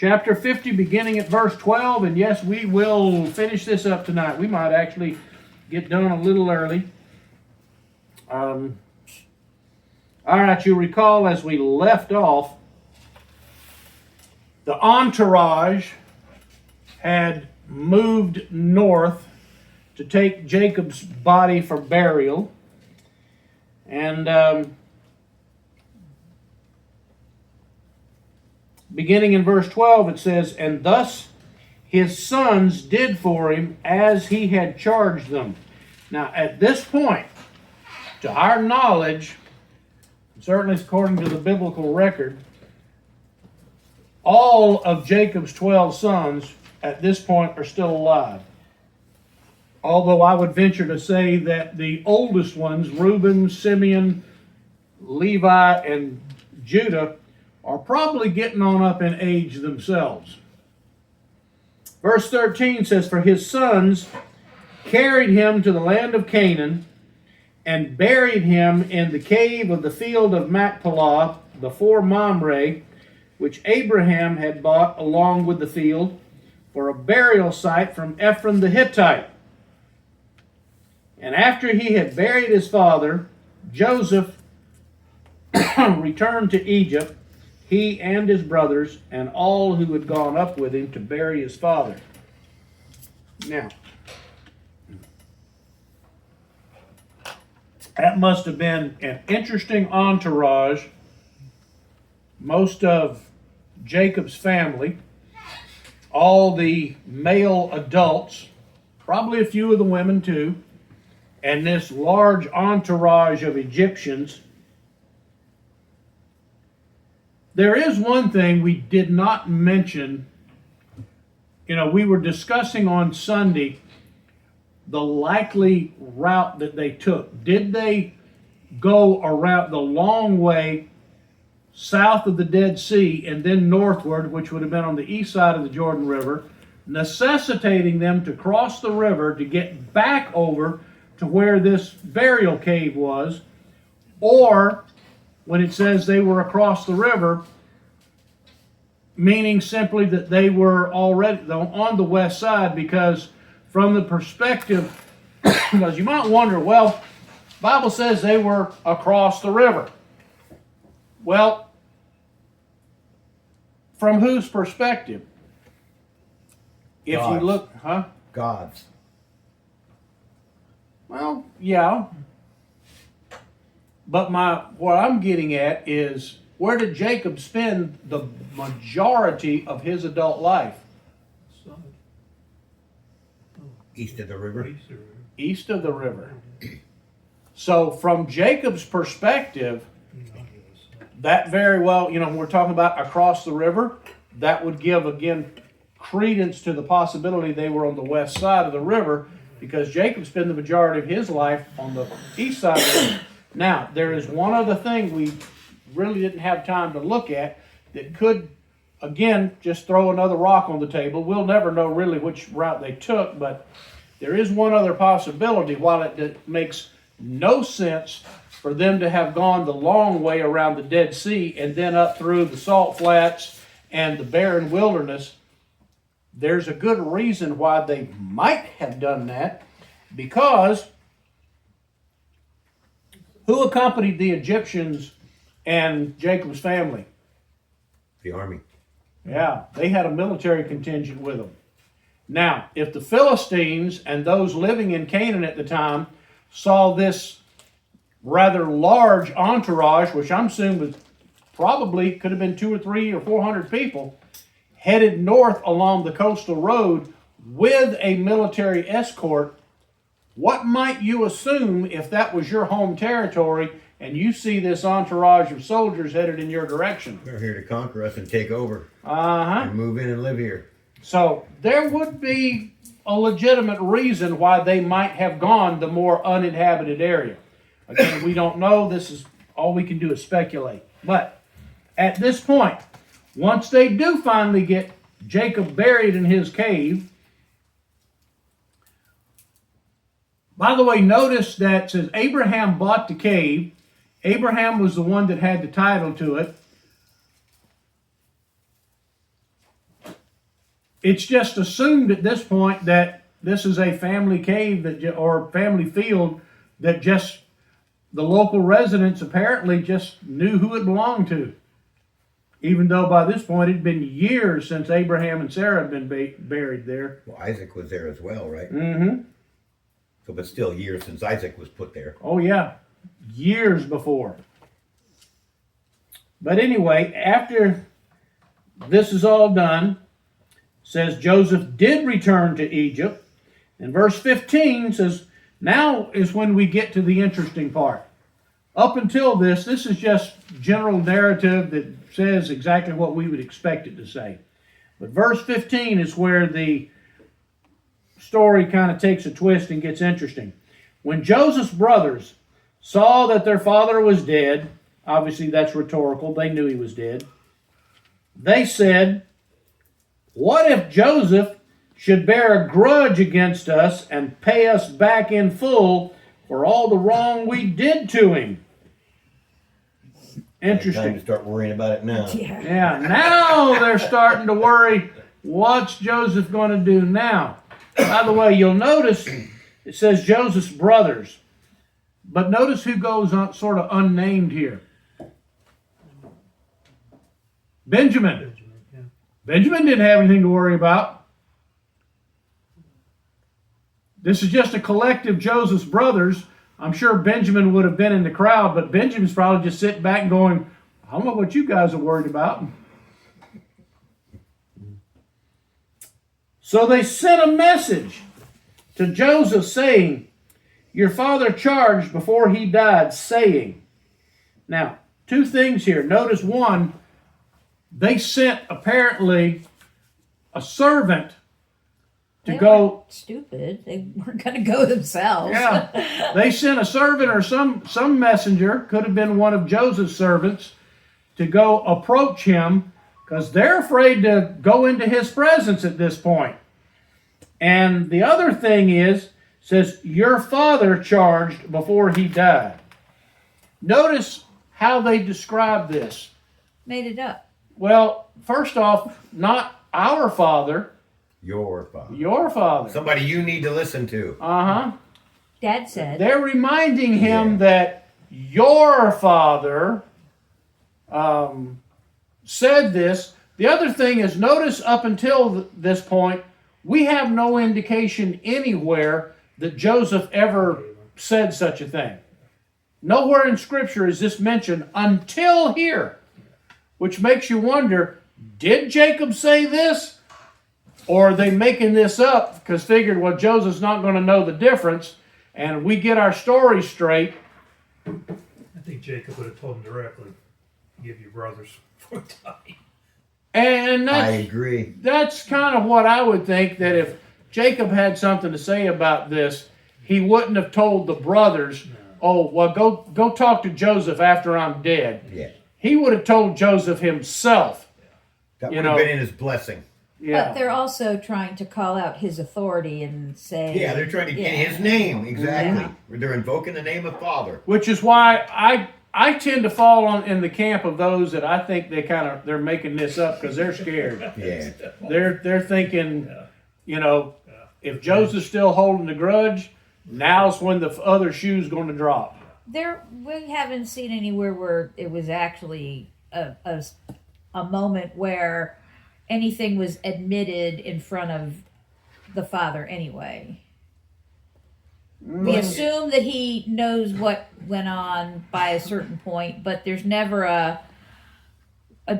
Chapter 50, beginning at verse 12, and yes, we will finish this up tonight. We might actually get done a little early. All right, you'll recall as we left off, the entourage had moved north to take Jacob's body for burial. And beginning in verse 12, it says, "And thus his sons did for him as he had charged them." Now, at this point, to our knowledge, certainly according to the biblical record, all of Jacob's 12 sons at this point are still alive. Although I would venture to say that the oldest ones, Reuben, Simeon, Levi, and Judah, are probably getting on up in age themselves. Verse 13 says, "For his sons carried him to the land of Canaan and buried him in the cave of the field of Machpelah before Mamre, which Abraham had bought along with the field for a burial site from Ephron the Hittite. And after he had buried his father, Joseph returned to Egypt, he and his brothers, and all who had gone up with him to bury his father." Now, that must have been an interesting entourage. Most of Jacob's family, all the male adults, probably a few of the women too, and this large entourage of Egyptians. There is one thing we did not mention. We were discussing on Sunday the likely route that they took. Did they go around the long way south of the Dead Sea and then northward, which would have been on the east side of the Jordan River, necessitating them to cross the river to get back over to where this burial cave was? Or when it says they were across the river, meaning simply that they were already on the west side, because from the perspective, because you might wonder, well, the Bible says they were across the river. Well, from whose perspective? If God's. you look, God's. Well, yeah. But what I'm getting at is, where did Jacob spend the majority of his adult life? East of the river. East of the river. So from Jacob's perspective, that very well, when we're talking about across the river, that would give, again, credence to the possibility they were on the west side of the river, because Jacob spent the majority of his life on the east side of the river. Now, there is one other thing we really didn't have time to look at that could, again, just throw another rock on the table. We'll never know really which route they took, but there is one other possibility. While it makes no sense for them to have gone the long way around the Dead Sea and then up through the salt flats and the barren wilderness, there's a good reason why they might have done that, because who accompanied the Egyptians and Jacob's family? The army. Yeah, they had a military contingent with them. Now, if the Philistines and those living in Canaan at the time saw this rather large entourage, which I'm assuming was probably could have been 200 or 300 or 400 people, headed north along the coastal road with a military escort, what might you assume if that was your home territory and you see this entourage of soldiers headed in your direction? They're here to conquer us and take over. Uh-huh. And move in and live here. So there would be a legitimate reason why they might have gone the more uninhabited area. Again, we don't know. This is all we can do is speculate. But at this point, once they do finally get Jacob buried in his cave, by the way, notice that it says Abraham bought the cave. Abraham was the one that had the title to it. it's just assumed at this point that this is a family cave or family field that just the local residents apparently just knew who it belonged to. Even though by this point it'd been years since Abraham and Sarah had been buried there. Well, Isaac was there as well, right? Mm-hmm. So, but still years since Isaac was put there. Oh yeah, years before. But anyway, after this is all done, says Joseph did return to Egypt. And verse 15 says, now is when we get to the interesting part. Up until this is just general narrative that says exactly what we would expect it to say. But verse 15 is where the story kind of takes a twist and gets interesting. When Joseph's brothers saw that their father was dead, obviously that's rhetorical, they knew he was dead, they said, what if Joseph should bear a grudge against us and pay us back in full for all the wrong we did to him? Time Interesting. to start worrying about it now. Yeah, now they're starting to worry, what's Joseph going to do now? By the way, you'll notice it says Joseph's brothers, but notice who goes on sort of unnamed here. Benjamin. Benjamin didn't have anything to worry about. This is just a collective Joseph's brothers. I'm sure Benjamin would have been in the crowd, but Benjamin's probably just sitting back and going, I don't know what you guys are worried about. So they sent a message to Joseph saying, your father charged before he died, saying. Now, two things here. Notice one, they sent apparently a servant to They go. weren't stupid. They weren't going to go themselves. Yeah, they sent a servant or some messenger, could have been one of Joseph's servants, to go approach him because they're afraid to go into his presence at this point. And the other thing says, your father charged before he died. Notice how they describe this. Made it up. Well, first off, not our father, Your father. your father. Somebody you need to listen to. Uh-huh. Dad said. They're reminding him Yeah. that your father said this. The other thing is, notice up until this point, we have no indication anywhere that Joseph ever said such a thing. Nowhere in Scripture is this mentioned until here, which makes you wonder, did Jacob say this? Or are they making this up because figured, well, Joseph's not going to know the difference, and we get our story straight. I think Jacob would have told him directly, give your brothers for time. And I agree. that's kind of what I would think, that if Jacob had something to say about this, he wouldn't have told the brothers, oh, well, go talk to Joseph after I'm dead. Yeah. He would have told Joseph himself. That You would have know- been in his blessing. Yeah. But they're also trying to call out his authority and say. Yeah, they're trying to get Yeah. his name. Exactly. They're invoking the name of Father. Which is why I tend to fall in the camp of those that I think they're making this up because they're scared. Yeah. They're thinking, if Joseph's still holding the grudge, now's when the other shoe's going to drop. We haven't seen anywhere where it was actually a moment where anything was admitted in front of the father anyway. We assume that he knows what went on by a certain point, but there's never a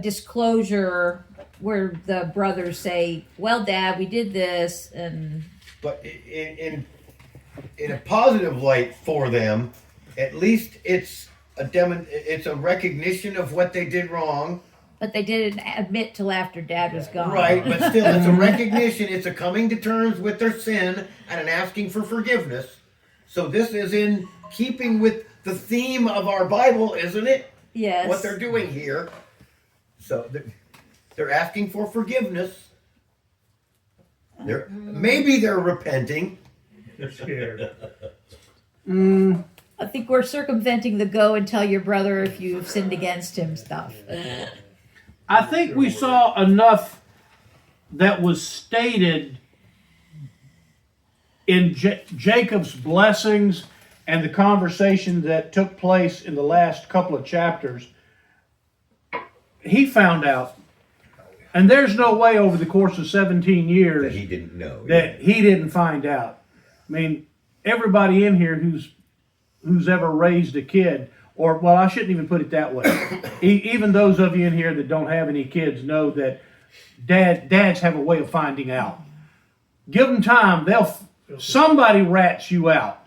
disclosure where the brothers say, well, Dad, we did this, and But in a positive light for them, at least it's a recognition of what they did wrong. but they didn't admit till after Dad was gone. Right, but still, it's a recognition. It's a coming to terms with their sin and an asking for forgiveness. So this is in keeping with the theme of our Bible, isn't it? Yes. What they're doing here. So they're asking for forgiveness. Maybe they're repenting. They're scared. I think we're circumventing the go and tell your brother if you've sinned against him stuff. I think we saw enough that was stated in Jacob's blessings and the conversation that took place in the last couple of chapters, he found out. And there's no way over the course of 17 years That he didn't know. that he didn't find out. I mean, everybody in here who's ever raised a kid, or, well, I shouldn't even put it that way. Even those of you in here that don't have any kids know that dads have a way of finding out. Give them time. Somebody rats you out.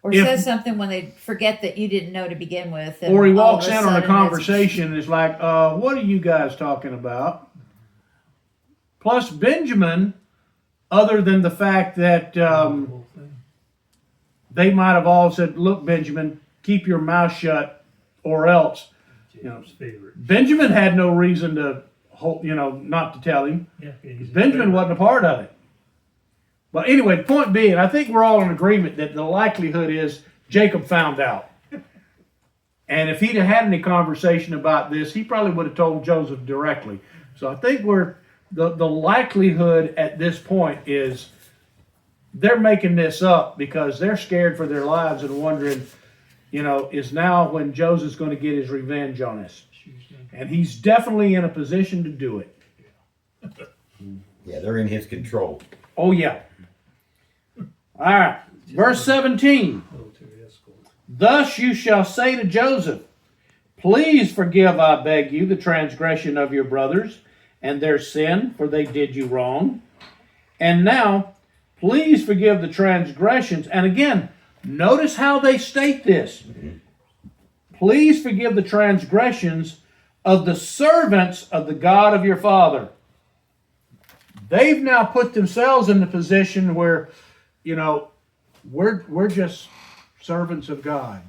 Or If- says something when they forget that you didn't know to begin with. And Or he all walks of in on a sudden it's- conversation and is like, what are you guys talking about? Plus, Benjamin, other than the fact that The whole thing. they might have all said, look, Benjamin, keep your mouth shut or else. Jacob's favorite. Benjamin had no reason to hold, not to tell him. Yeah, he's his Benjamin favorite. wasn't a part of it. But anyway, the point being, I think we're all in agreement that the likelihood is Jacob found out. And if he'd have had any conversation about this, he probably would have told Joseph directly. So I think the likelihood at this point is they're making this up because they're scared for their lives and wondering, is now when Joseph's going to get his revenge on us. And he's definitely in a position to do it. Yeah, they're in his control. Oh, yeah. All right. Verse 17. Military escort. Thus you shall say to Joseph, please forgive, I beg you, the transgression of your brothers and their sin, for they did you wrong. And now, please forgive the transgressions. And again, notice how they state this. Please forgive the transgressions of the servants of the God of your father. They've now put themselves in the position where, we're just servants of God.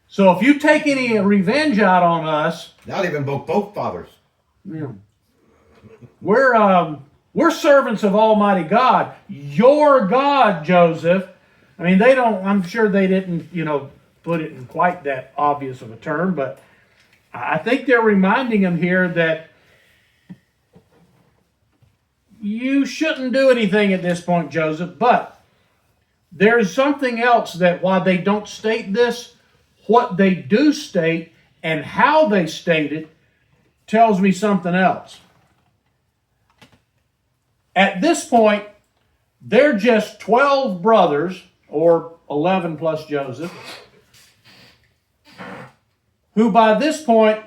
So if you take any revenge out on us, Now they've invoked both fathers. we're servants of Almighty God. Your God, Joseph. I mean, I'm sure they didn't, put it in quite that obvious of a term, but I think they're reminding him here that you shouldn't do anything at this point, Joseph, but there's something else that while they don't state this, what they do state and how they state it tells me something else. At this point, they're just 12 brothers, or 11 plus Joseph, who by this point,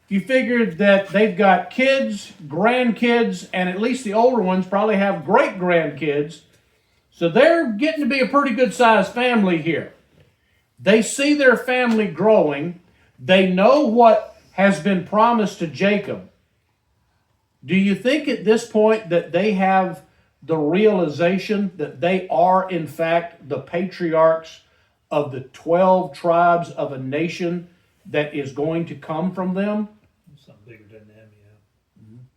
you figured that they've got kids, grandkids, and at least the older ones probably have great-grandkids. So they're getting to be a pretty good-sized family here. They see their family growing. They know what has been promised to Jacob. Do you think at this point that they have the realization that they are, in fact, the patriarchs of the 12 tribes of a nation that is going to come from them? Something bigger than them,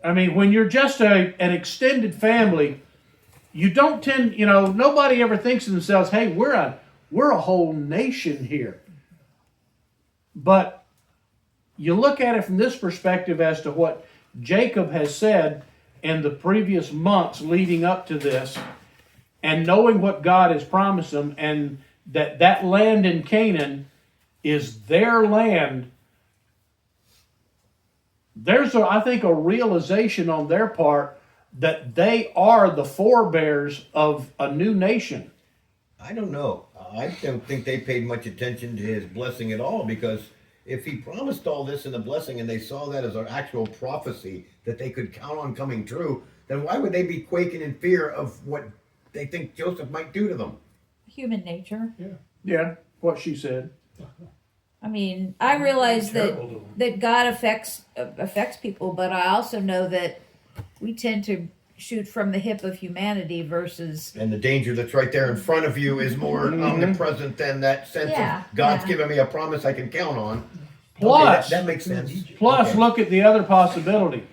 I mean, when you're just an extended family, you don't tend, nobody ever thinks to themselves, hey, we're a whole nation here. But you look at it from this perspective as to what Jacob has said in the previous months leading up to this, and knowing what God has promised them, and that land in Canaan is their land. There's, I think, a realization on their part that they are the forebears of a new nation. I don't know. I don't think they paid much attention to his blessing at all, because if he promised all this in the blessing and they saw that as an actual prophecy that they could count on coming true, then why would they be quaking in fear of what they think Joseph might do to them? Human nature. Yeah, what she said. I mean, I realize Terrible to them. that God affects people, but I also know that we tend to shoot from the hip of humanity versus And the danger that's right there in front of you is more omnipresent than that sense Yeah, of God's yeah. given me a promise I can count on. Plus, Okay, that makes sense. Plus, Okay. look at the other possibility.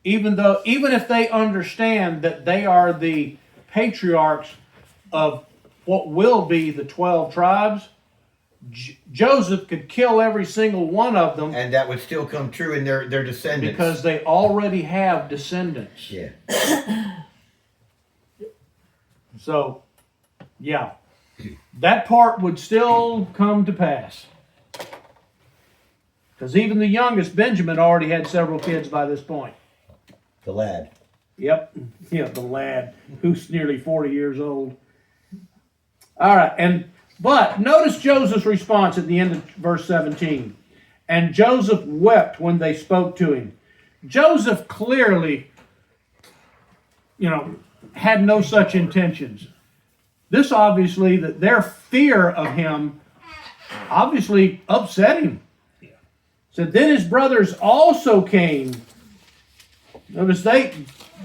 Even if they understand that they are the patriarchs of what will be the 12 tribes, Joseph could kill every single one of them And that would still come true in their descendants. because they already have descendants. Yeah. So, yeah, that part would still come to pass. Because even the youngest, Benjamin, already had several kids by this point. The lad. Yep, yeah, the lad who's nearly 40 years old. All right, but notice Joseph's response at the end of verse 17. And Joseph wept when they spoke to him. Joseph clearly, had no such intentions. This obviously, that their fear of him obviously upset him. So then his brothers also came. Notice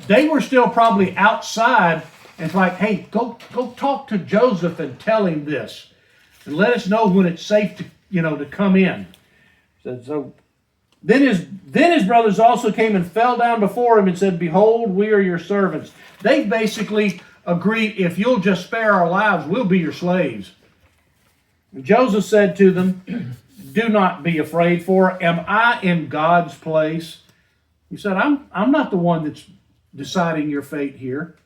they were still probably outside, and it's like, hey, go talk to Joseph and tell him this, and let us know when it's safe to come in. So then his brothers also came and fell down before him and said, behold, we are your servants. They basically agreed, if you'll just spare our lives, we'll be your slaves. And Joseph said to them, do not be afraid, for am I in God's place? He said, I'm not the one that's deciding your fate here.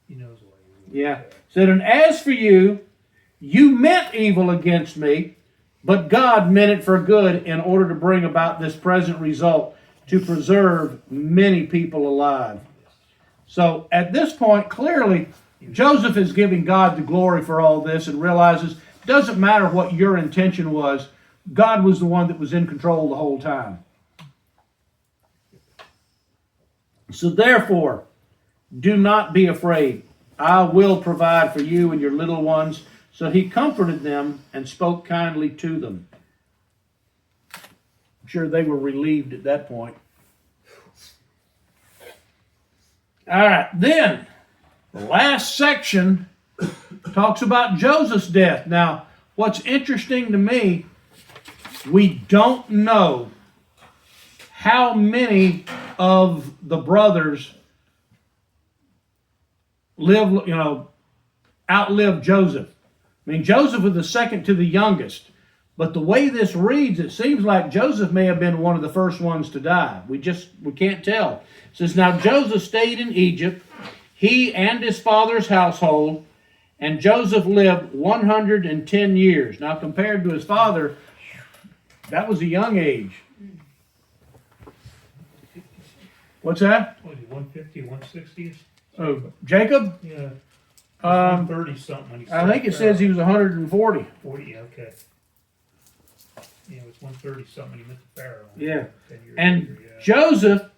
He knows why. Yeah. Said, and as for you, you meant evil against me, but God meant it for good in order to bring about this present result, to preserve many people alive. So at this point, clearly, Joseph is giving God the glory for all this and realizes it doesn't matter what your intention was, God was the one that was in control the whole time. So therefore, do not be afraid. I will provide for you and your little ones. So he comforted them and spoke kindly to them. I'm sure they were relieved at that point. All right, then the last section talks about Joseph's death. Now, what's interesting to me, we don't know how many of the brothers outlived Joseph. I mean, Joseph was the second to the youngest, but the way this reads, it seems like Joseph may have been one of the first ones to die. We can't tell. It says, now Joseph stayed in Egypt, he and his father's household, and Joseph lived 110 years. Now, compared to his father, that was a young age. What's that? What is he, 150, 160? Oh, Jacob? Yeah. 130 something when he I think it says he was 140. 40, yeah, okay. Yeah, it was 130 something when he went to Pharaoh. Yeah. 10 years And later, yeah. Joseph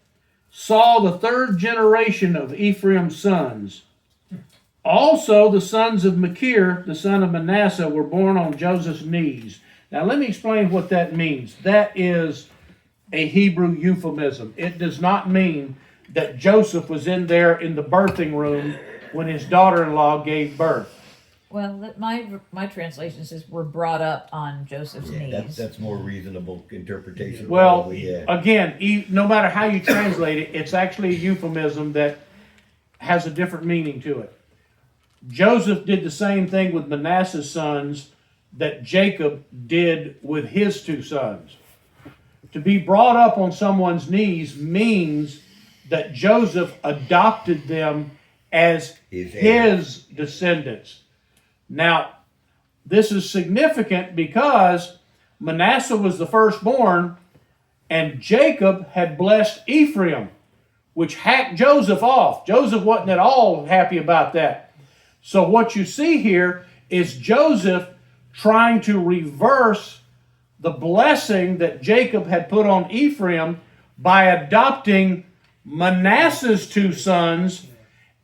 saw the third generation of Ephraim's sons. Also, the sons of Machir, the son of Manasseh, were born on Joseph's knees. Now, let me explain what that means. That is a Hebrew euphemism. It does not mean that Joseph was in there in the birthing room when his daughter-in-law gave birth. Well, my translation says we're brought up on Joseph's knees. That's more reasonable interpretation. Well, probably, yeah. again, no matter how you translate it, it's actually a euphemism that has a different meaning to it. Joseph did the same thing with Manasseh's sons that Jacob did with his two sons. To be brought up on someone's knees means that Joseph adopted them as his descendants. Now, this is significant because Manasseh was the firstborn, and Jacob had blessed Ephraim, which hacked Joseph off. Joseph wasn't at all happy about that. So what you see here is Joseph trying to reverse the blessing that Jacob had put on Ephraim by adopting Manasseh's two sons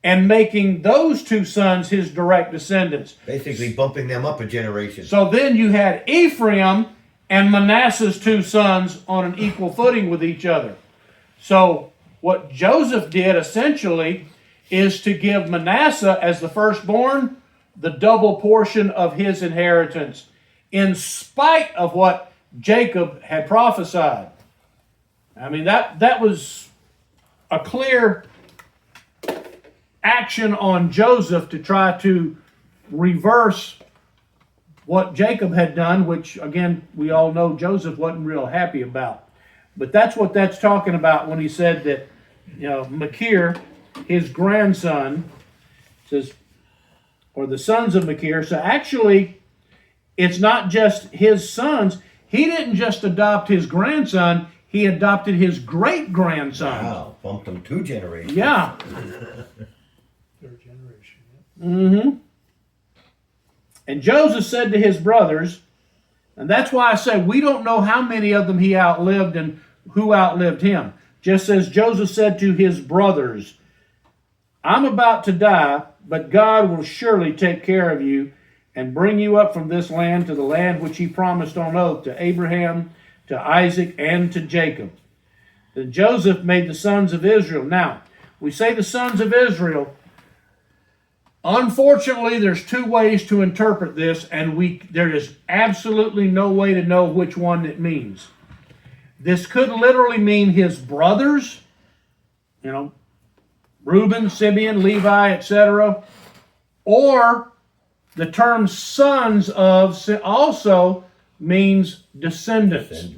and making those two sons his direct descendants. Basically bumping them up a generation. So then you had Ephraim and Manasseh's two sons on an equal footing with each other. So what Joseph did essentially is to give Manasseh as the firstborn the double portion of his inheritance, in spite of what Jacob had prophesied. I mean, that was a clear action on Joseph to try to reverse what Jacob had done, which again, we all know Joseph wasn't real happy about. But that's what that's talking about when he said that, Machir, his grandson, says, or the sons of Machir. So actually, it's not just his sons. He didn't just adopt his grandson, he adopted his great-grandson. Wow, bumped them 2 generations. Yeah. Third generation. Mm-hmm. And Joseph said to his brothers, and that's why I say we don't know how many of them he outlived and who outlived him. Just as Joseph said to his brothers, I'm about to die, but God will surely take care of you and bring you up from this land to the land which he promised on oath to Abraham, to Isaac, and to Jacob. Then Joseph made the sons of Israel. Now, we say the sons of Israel. Unfortunately, there's 2 ways to interpret this, and there is absolutely no way to know which one it means. This could literally mean his brothers, Reuben, Simeon, Levi, etc. Or the term sons of also means descendants.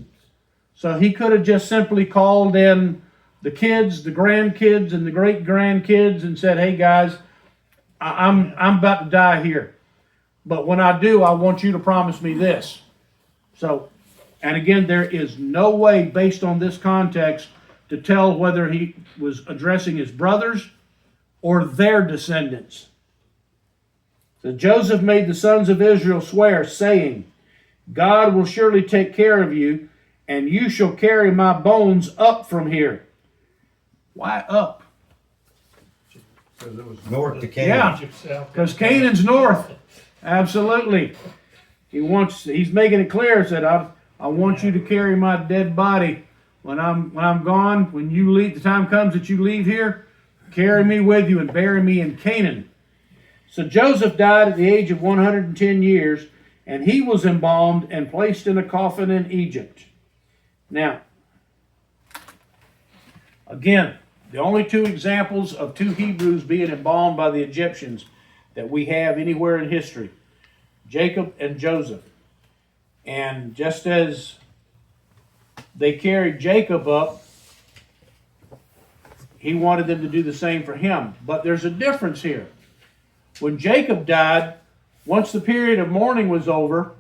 So he could have just simply called in the kids, the grandkids, and the great-grandkids and said, hey guys, I'm about to die here. But when I do, I want you to promise me this. So, and again, there is no way based on this context to tell whether he was addressing his brothers or their descendants. So Joseph made the sons of Israel swear, saying, God will surely take care of you, and you shall carry my bones up from here. Why up? Because it was North to Canaan. Yeah. Egypt, south. Because Canaan's north. Absolutely. He's making it clear, said, I want you to carry my dead body when I'm gone, when you leave, the time comes that you leave here, carry me with you and bury me in Canaan. So Joseph died at the age of 110 years, and he was embalmed and placed in a coffin in Egypt. Now, again, the only 2 examples of 2 Hebrews being embalmed by the Egyptians that we have anywhere in history, Jacob and Joseph. And just as they carried Jacob up, he wanted them to do the same for him. But there's a difference here. When Jacob died, once the period of mourning was over,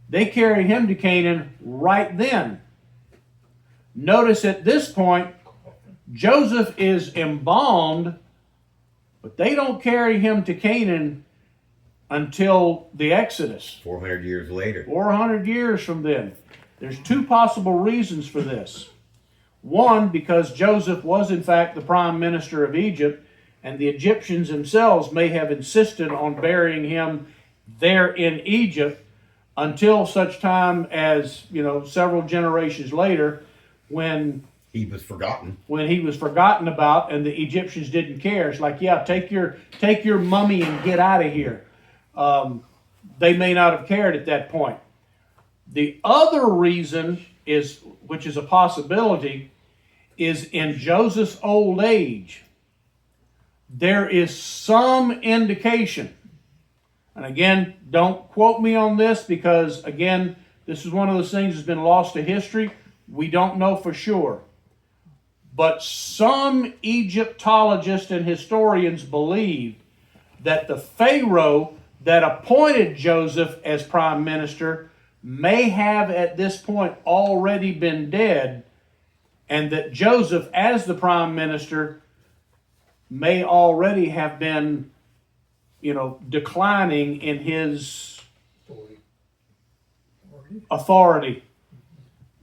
they carried him to Canaan right then. Notice at this point, Joseph is embalmed, but they don't carry him to Canaan until the Exodus. 400 years later. 400 years from then. There's 2 possible reasons for this. One, because Joseph was in fact the prime minister of Egypt, and the Egyptians themselves may have insisted on burying him there in Egypt until such time as, several generations later, when He was forgotten. he was forgotten about and the Egyptians didn't care. It's like, yeah, take your mummy and get out of here. They may not have cared at that point. The other reason is, which is a possibility, is in Joseph's old age, there is some indication, and again, don't quote me on this because, again, this is one of those things that's been lost to history. We don't know for sure. But some Egyptologists and historians believe that the Pharaoh that appointed Joseph as prime minister may have at this point already been dead, and that Joseph as the prime minister may already have been, declining in his authority,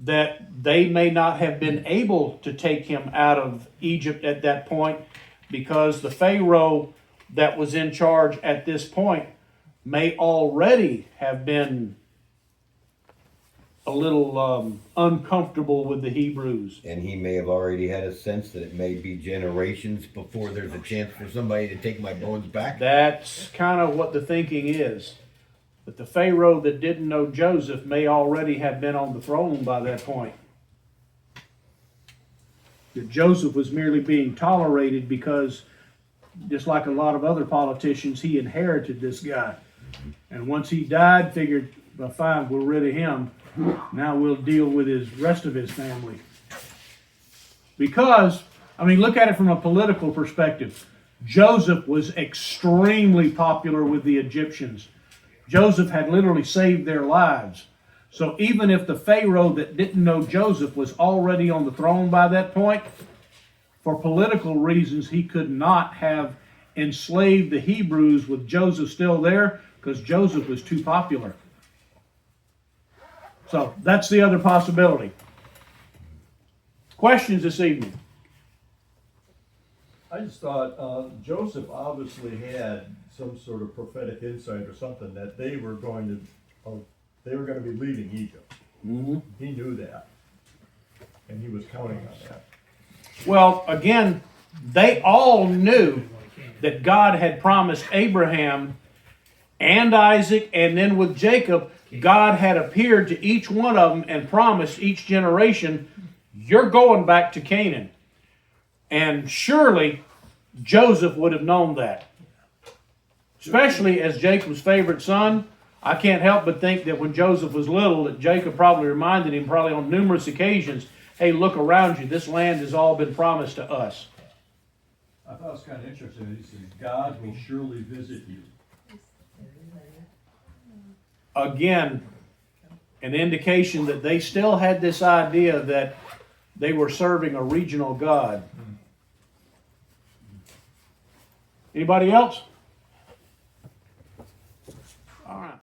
that they may not have been able to take him out of Egypt at that point because the Pharaoh that was in charge at this point may already have been a little uncomfortable with the Hebrews. And he may have already had a sense that it may be generations before there's a chance for somebody to take my bones back. That's kind of what the thinking is. But the Pharaoh that didn't know Joseph may already have been on the throne by that point. That Joseph was merely being tolerated because, just like a lot of other politicians, he inherited this guy. And once he died, figured, well, fine, we're rid of him. Now we'll deal with his rest of his family. Because, I mean, look at it from a political perspective. Joseph was extremely popular with the Egyptians. Joseph had literally saved their lives. So even if the Pharaoh that didn't know Joseph was already on the throne by that point, for political reasons, he could not have enslaved the Hebrews with Joseph still there, because Joseph was too popular. So that's the other possibility. Questions this evening? I just thought Joseph obviously had some sort of prophetic insight or something that they were going to be leaving Egypt. Mm-hmm. He knew that, and he was counting on that. Well, again, they all knew that God had promised Abraham and Isaac, and then with Jacob, God had appeared to each one of them and promised each generation, you're going back to Canaan. And surely Joseph would have known that. Especially as Jacob's favorite son. I can't help but think that when Joseph was little, that Jacob probably reminded him, probably on numerous occasions, hey, look around you. This land has all been promised to us. I thought it was kind of interesting. He says, God will surely visit you. Again, an indication that they still had this idea that they were serving a regional God. Anybody else?